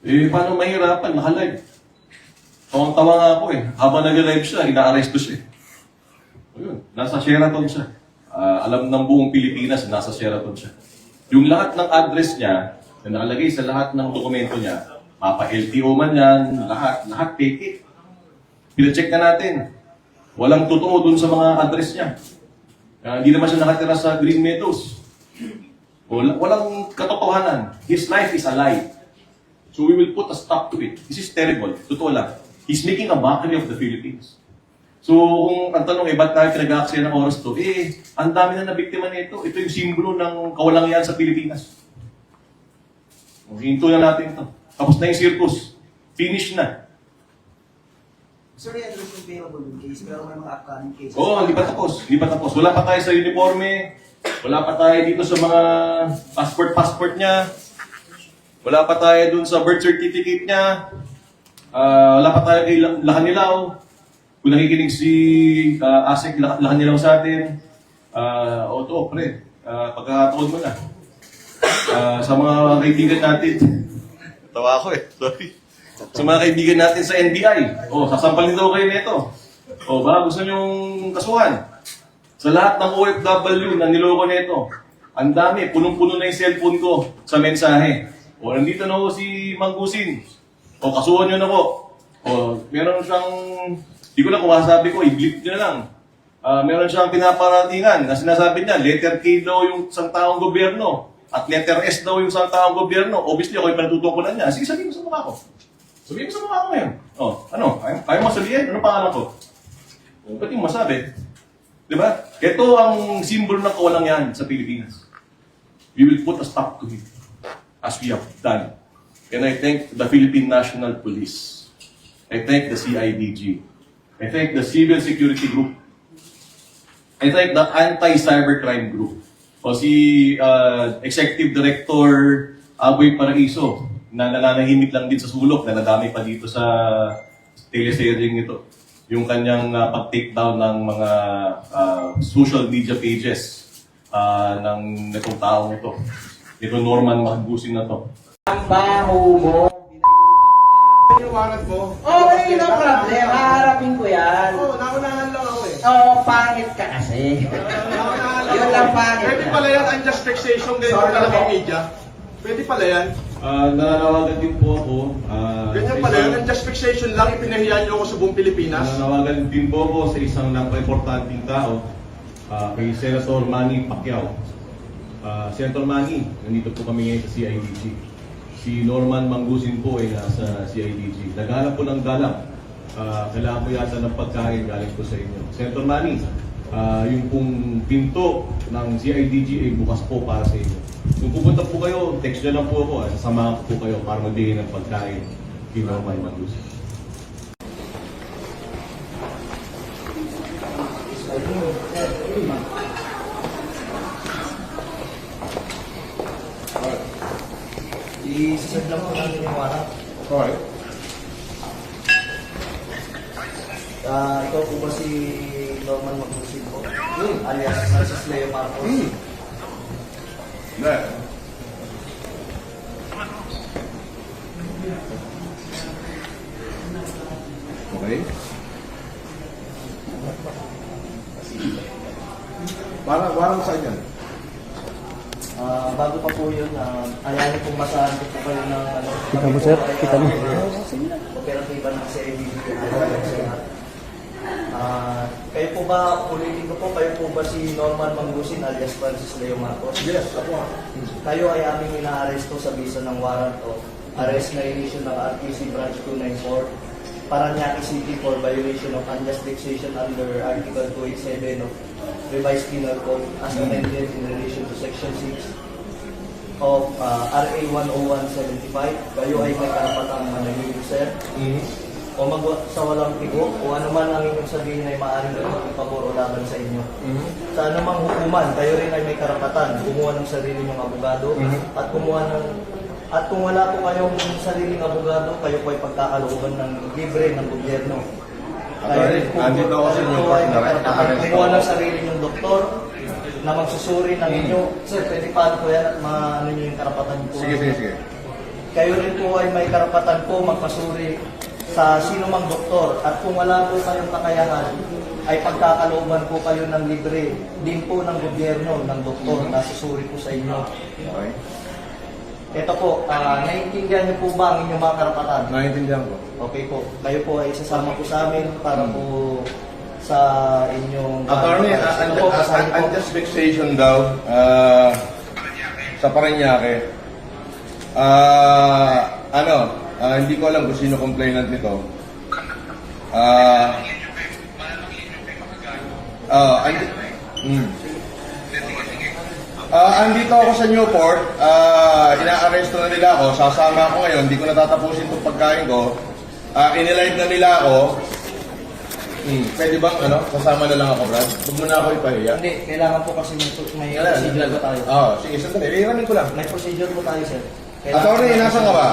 Eh, paano mahirapan? Naka-live. Tawang-tawa nga ako eh. Habang nag-live siya, ina-arresto siya. Ayun, nasa Sheraton siya. Alam ng buong Pilipinas, nasa Sheraton siya. Yung lahat ng address niya, na nakalagay sa lahat ng dokumento niya, mapa-LTO man yan, lahat fake it. Pina-check na natin. Walang totoo dun sa mga address niya. Hindi naman siya nakatira sa Green Meadows. Walang katotohanan. His life is a lie. So we will put a stop to it. This is terrible. Totoo lang. He's making a mockery of the Philippines. So kung ang tanong ba't tayo pinag-aaksaya ng oras to? Ang dami na nabiktima nito. Ito yung simbolo ng kawalangan sa Pilipinas. Hinto na natin ito. Tapos na yung circus. Finish na. Sir, i-address yung payable case, pero may mga upcoming cases. Oo, hindi pa tapos. Hindi pa tapos. Wala pa tayo sa uniforme. Wala pa tayo dito sa mga passport niya. Wala pa tayo dun sa birth certificate niya. Wala pa tayo kay Lahanilaw. Kung nakikinig si Asek Lahanilaw sa atin, to, pre, pagkakataon mo na. Sa mga kaibigan natin, tawa ako sorry. Sa mga kaibigan natin sa NBI, sasampalin daw kayo nito. Ba, gusto nyong kasuhan. Sa lahat ng OFW na niloko nito, ang dami, punong-puno na yung cellphone ko sa mensahe. Nandito na ako si Manggusin. Kasuhan nyo na po. Meron siyang, di ko na kung masasabi ko, i-blip nyo na lang. Meron siyang pinaparatingan na sinasabi niya, letter K daw yung isang taong gobyerno at letter S daw yung isang taong gobyerno. Obviously, ako yung panatutungkulan niya. Sige, sabihin mo sa mukha ko. Sabihin mo sa mukha ko ngayon. Kaya mo sabihin? Ano pangalan ko? Ba't yung masabi? Diba? Ito ang simbolo ng kawalangan sa Pilipinas. We will put a stop to it, as we have done. And I thank the Philippine National Police. I thank the CIDG. I thank the Civil Security Group. I thank the Anti-Cybercrime Group. Si Executive Director Aboy Paraiso, na nananahimik lang din sa sulok, na nadami pa dito sa teleserye ito. Yung kanyang pag-take down ng mga social media pages ng itong taong ito. Ito Norman Manggusin na to. Ang baho mo. Yung warrant mo? Okay, no problem. Haharapin ko yan. Naunahan lang ako eh. Pangit ka kasi. Yun lang pangit. Pwede pala yan, unjust vexation, ganyan Sorry pala po. kay media. Pwede pala yan. Nananawagan din po ako. Ganyan pala yan, unjust vexation lang, ipinahiya niyo ako sa buong Pilipinas. Nananawagan din po ako sa isang napaka-importanting tao, kay Senator Manny Pacquiao. Senator Manny, nandito po kami ngayon sa CIDG. Si Norman Manggusin po ay nasa CIDG. Naghanap po ng galak. Kailangan po yata ng pagkain galing po sa inyo. Senator Manny, yung pong pinto ng CIDG ay bukas po para sa inyo. Kung pupunta po kayo, text nyo lang po ako. Sasamahan ko po kayo para magbigay ng pagkain kay Norman Manggusin. I-send lang po namin yung warrant. Okay. Ikaw po ba si Norman Manggusin po? Alias Francis Leo Marcos? Hindi. Okay. Parang saan yan? Bago pa po yun, ayanin pong masahan ko po kayo ng Kita mo, sir? Kita mo. operatiba ng CIDG po. Kayo po ba, ulitin ko po, kayo po ba si Norman Manggusin alias Francis Leo Marcos? Yes, ako. Kayo ay aming ina-aresto sa bisa ng warrant of arrest na inisyo ng RTC Branch 294 Paranaque City for violation of unjust vexation under Article 287 of Revised Penal Code as amended in relation to Section 6 of RA 10175. Kayo ay may karapatang manahimik, sir. O sa walang tigo, o ano man ang inyong sabihin ay maaaring gawin pabor o laban sa inyo. Sa anumang hukuman, kayo rin ay may karapatan kumuha ng sarili nyong abogado at kumuha ng at kung wala po kayong sariling abogado, kayo po ay pagkakalooban ng libre ng gobyerno. Kayo rin po ay may karapatan kumuha ng sarili nyong doktor na magsusuri ng inyo. Sir, pwede paano po yan at maano nyo yung karapatan po? Sige. kayo rin po ay may karapatan po magpasuri sa sino mang doktor. At kung wala po kayong kakayahan, ay pagkakalooban po kayo ng libre din po ng gobyerno, ng doktor na susuri po sa inyo. Okay. Ito po, naiintindihan niyo po ba ang inyong mga karapatan? Naiintindihan ko. Okay po, kayo po ay isasama po sa amin para po sa inyong... Attorney, Ito po, basahin po. unjust fixation daw sa Parañaque. Hindi ko alam kung sino complainant nito. Andito ako sa Newport, ina-arresto na nila ako, sasama ako ngayon, hindi ko natatapusin itong pagkain ko. Inilive na nila ako. Pwede bang sasama na lang ako, Brad? Huwag mo na ako ipahiya. Hindi, kailangan po kasi may procedure po tayo. Sige, sandali. Iranin ko lang. May procedure po tayo, sir. Attorney, nasa ka ba?